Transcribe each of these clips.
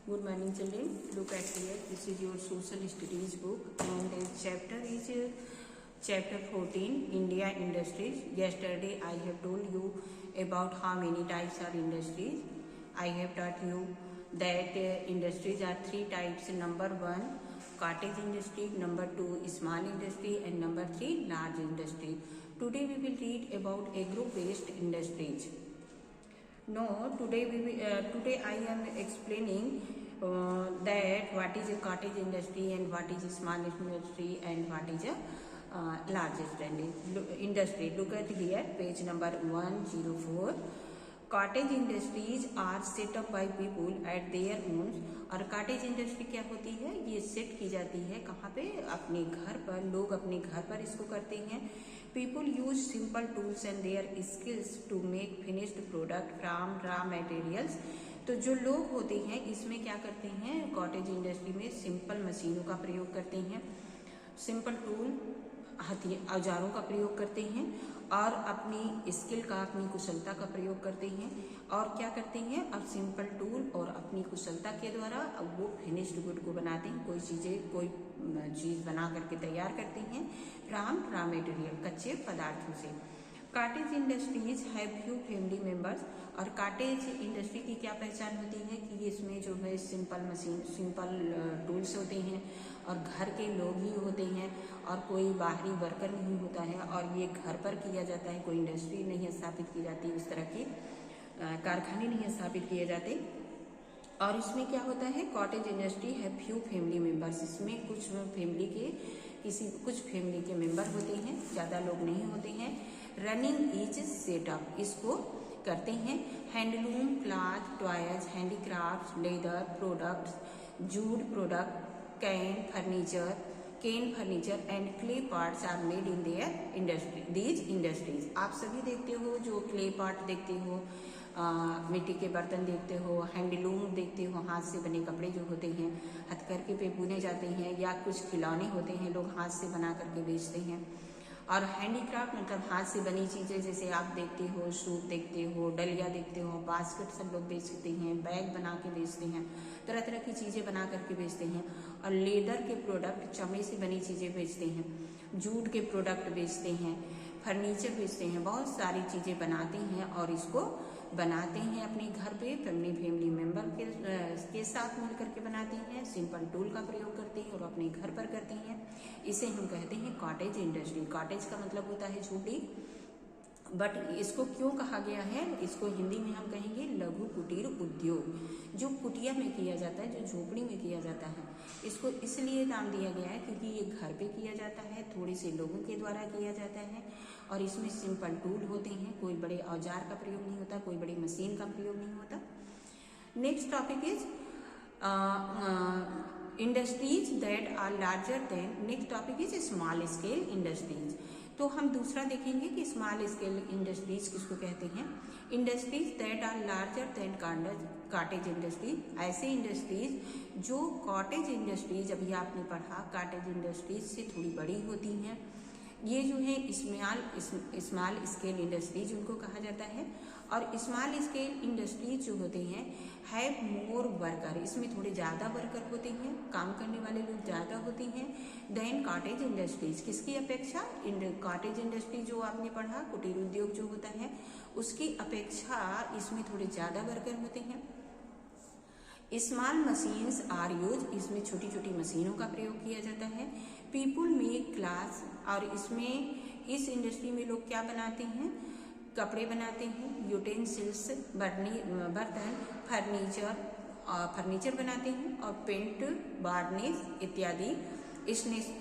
Good morning, children. Look at here. This is your social studies book, and chapter is chapter 14, India industries. Yesterday, I have told you about how many types are industries. I have taught you that industries are three types. Number one, cottage industry. Number two, small industry, and number three, large industry. Today, we will read about agro-based industries. No, today I am explaining that what is a cottage industry and what is a small industry and what is a largest industry. Look at here, page number 104. Cottage industries are set up by people at their homes. और cottage industry क्या होती है? ये set की जाती है कहाँ पे? अपने घर पर. लोग अपने घर पर इसको करते हैं. People use simple tools and their skills to make finished product from raw materials. तो जो लोग होते हैं इसमें क्या करते हैं? कॉटेज इंडस्ट्री में सिंपल मशीनों का प्रयोग करते हैं, सिंपल टूल औजारों का प्रयोग करते हैं और अपनी स्किल का, अपनी कुशलता का प्रयोग करते हैं. और क्या करते हैं? अब सिंपल टूल और अपनी कुशलता के द्वारा अब वो फिनिश्ड गुड को बनाते हैं. कोई चीज़ बना करके तैयार करते हैं फ्रॉम रॉ मटेरियल, कच्चे पदार्थों से. Cottage industries have few family members. और कॉटेज इंडस्ट्री की क्या पहचान होती है कि इसमें जो है सिंपल टूल्स होते हैं और घर के लोग ही होते हैं और कोई बाहरी वर्कर नहीं होता है और ये घर पर किया जाता है. कोई इंडस्ट्री नहीं स्थापित की जाती, इस तरह की कारखाने नहीं स्थापित किए जाते. और इसमें क्या होता है? कॉटेज इंडस्ट्री है फ्यू फैमिली मेंबर्स. इसमें कुछ फैमिली के मेंबर होते हैं, ज़्यादा लोग नहीं होते हैं. रनिंग ईच सेटअप, इसको करते हैं. Handloom, cloth, toys, handicraft, leather products, jute product, cane furniture and clay parts are made in these industries. आप सभी देखते हो, जो क्ले पार्ट देखते हो, मिट्टी के बर्तन देखते हो, हैंडलूम देखते हो, हाथ से बने कपड़े जो होते हैं हथकरघे पे बुने जाते हैं, या कुछ खिलौने होते हैं लोग हाथ से बना करके बेचते हैं. और हैंडीक्राफ्ट मतलब हाथ से बनी चीज़ें, जैसे आप देखते हो सूप देखते हो, डलिया देखते हो, बास्केट सब लोग बेचते हैं, बैग बना के बेचते हैं, तरह तरह की चीज़ें बना करके बेचते हैं. और लेदर के प्रोडक्ट, चमड़े से बनी चीज़ें बेचते हैं, जूट के प्रोडक्ट बेचते हैं, फर्नीचर बेचते हैं, बहुत सारी चीज़ें बनाते हैं और इसको बनाते हैं अपने घर पे अपनी फैमिली मेंबर के साथ मिल करके बनाते हैं. सिंपल टूल का प्रयोग करते हैं और अपने घर पर करते हैं. इसे हम कहते हैं कॉटेज इंडस्ट्री. कॉटेज का मतलब होता है झोपड़ी, बट इसको क्यों कहा गया है? इसको हिंदी में हम कहेंगे लघु कुटीर उद्योग. जो कुटिया में किया जाता है, जो झोपड़ी में किया जाता है, इसको इसलिए नाम दिया गया है क्योंकि ये घर पे किया जाता है, थोड़े से लोगों के द्वारा किया जाता है और इसमें सिंपल टूल होते हैं. कोई बड़े औजार का प्रयोग नहीं होता, कोई बड़ी मशीन का प्रयोग नहीं होता. Next topic is industries that are larger than. Next topic is small scale industries. तो हम दूसरा देखेंगे कि स्मॉल स्केल इंडस्ट्रीज किसको कहते हैं. Industries that are larger than cottage industry. ऐसे इंडस्ट्रीज जो कॉटेज इंडस्ट्रीज, अभी आपने पढ़ा, कॉटेज इंडस्ट्रीज से थोड़ी बड़ी होती हैं. ये जो है स्मॉल स्केल इंडस्ट्रीज उनको कहा जाता है. और स्मॉल स्केल इंडस्ट्रीज जो होते हैं हैव मोर वर्कर, इसमें थोड़े ज़्यादा वर्कर होते हैं, काम करने वाले लोग ज़्यादा होते हैं देन कॉटेज इंडस्ट्रीज. किसकी अपेक्षा? कॉटेज इंडस्ट्री जो आपने पढ़ा, कुटीर उद्योग जो होता है, उसकी अपेक्षा इसमें थोड़े ज़्यादा वर्कर होते हैं. स्मॉल मशीन्स आर यूज, इसमें छोटी छोटी मशीनों का प्रयोग किया जाता है. पीपुल मेक क्लास, और इसमें इस इंडस्ट्री में लोग क्या बनाते हैं? कपड़े बनाते हैं, यूटेंसिल्स, बर्तन, फर्नीचर बनाते हैं और पेंट, वार्निश इत्यादि,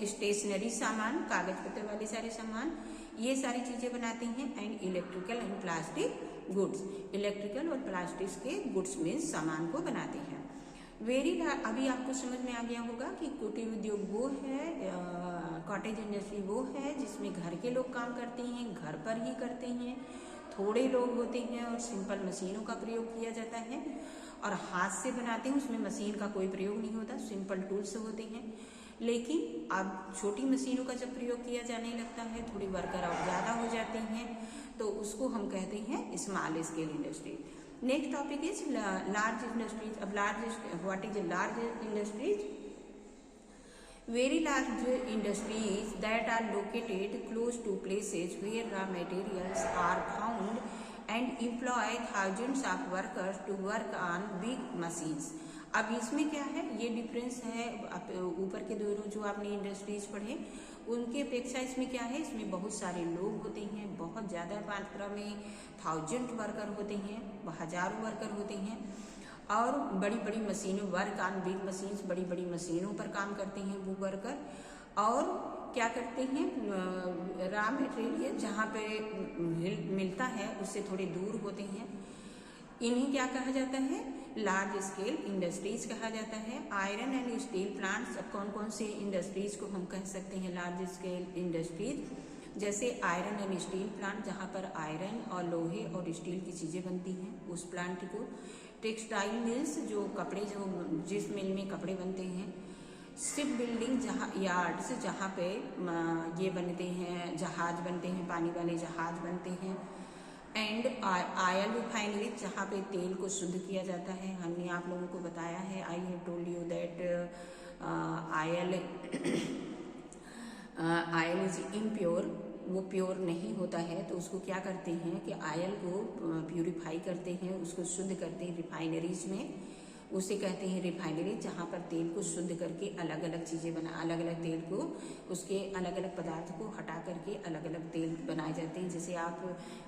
स्टेशनरी सामान, कागज पत्र वाले सारे सामान, ये सारी चीज़ें बनाते हैं. And electrical and plastic goods, electrical और प्लास्टिक के गुड्स में सामान को बनाते हैं. अभी आपको समझ में आ गया होगा कि कुटीर उद्योग वो है, कॉटेज इंडस्ट्री वो है जिसमें घर के लोग काम करते हैं, घर पर ही करते हैं, थोड़े लोग होते हैं और सिंपल मशीनों का प्रयोग किया जाता है और हाथ से बनाते हैं, उसमें मशीन का कोई प्रयोग नहीं होता, सिंपल टूल्स होते हैं. लेकिन अब छोटी मशीनों का जब प्रयोग किया जाने लगता है, थोड़ी वर्कर और ज़्यादा हो जाते हैं, तो उसको हम कहते हैं small scale industry. Next topic is large industries. अब what is a large industries? Very large industries that are located close to places where raw materials are found and employ thousands of workers to work on big machines. अब इसमें क्या है, ये difference है ऊपर के दोनों जो आपने इंडस्ट्रीज पढ़े उनके अपेक्षा इसमें क्या है, इसमें बहुत सारे लोग होते हैं, बहुत ज़्यादा मात्रा में 1000 वर्कर होते हैं, हजारों वर्कर होते हैं और बड़ी बड़ी मशीनों वर्क ऑन बिग मशीन्स, बड़ी बड़ी मशीनों पर काम करते हैं वो वर्कर। और क्या करते हैं, रॉ मटेरियल जहाँ पे मिलता है उससे थोड़े दूर होते हैं। इन्हें क्या कहा जाता है, लार्ज स्केल इंडस्ट्रीज कहा जाता है। आयरन एंड स्टील प्लांट्स, अब कौन कौन से इंडस्ट्रीज को हम कह सकते हैं लार्ज स्केल इंडस्ट्रीज, जैसे आयरन एंड स्टील प्लांट जहाँ पर आयरन और लोहे और स्टील की चीज़ें बनती हैं उस प्लांट को। टेक्सटाइल मिल्स, जो कपड़े जो जिस मिल में कपड़े बनते हैं। शिप बिल्डिंग, जहाँ यार्ड्स जहाँ पे ये बनते हैं, जहाज बनते हैं, पानी वाले जहाज बनते हैं। एंड ऑयल रिफाइनरी, जहाँ पे तेल को शुद्ध किया जाता है। हमने आप लोगों को बताया है, I have told you that oil is impure, वो प्योर नहीं होता है, तो उसको क्या करते हैं कि ऑयल को प्यूरिफाई करते हैं, उसको शुद्ध करते हैं रिफाइनरीज में, उसे कहते हैं रिफाइनरी, जहाँ पर तेल को शुद्ध करके अलग अलग चीज़ें अलग अलग तेल को, उसके अलग अलग पदार्थ को हटा करके अलग अलग तेल बनाए जाते हैं। जैसे आप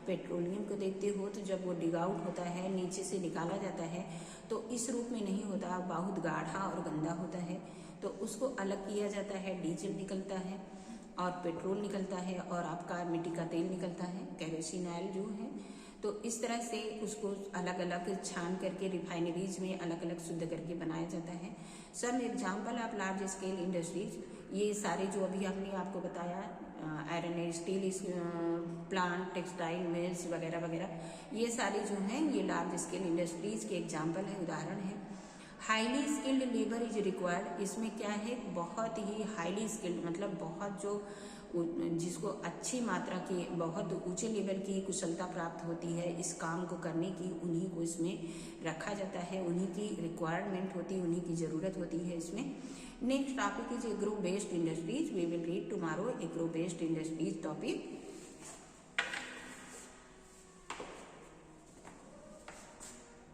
पेट्रोलियम को देखते हो तो जब वो डिग आउट होता है, नीचे से निकाला जाता है, तो इस रूप में नहीं होता, बहुत गाढ़ा और गंदा होता है, तो उसको अलग किया जाता है। डीजल निकलता है और पेट्रोल निकलता है और आपका मिट्टी का तेल निकलता है, केरोसिन ऑयल जो है। तो इस तरह से उसको अलग अलग छान करके रिफाइनरीज में अलग अलग शुद्ध करके बनाया जाता है। Some example of large scale industries, ये सारे जो अभी हमने आपको बताया, iron and steel plant, textile mills वगैरह वगैरह, ये सारे जो हैं ये लार्ज स्केल इंडस्ट्रीज के एग्जाम्पल है, उदाहरण है। Highly skilled labour is required, इसमें क्या है, बहुत ही हाईली स्किल्ड मतलब बहुत जो जिसको अच्छी मात्रा की, बहुत ऊंचे लेवल की कुशलता प्राप्त होती है इस काम को करने की, उन्हीं को इसमें रखा जाता है, उन्हीं की रिक्वायरमेंट होती है, उन्हीं की ज़रूरत होती है इसमें। Next topic is agro based industries, we will read tomorrow agro based industries topic.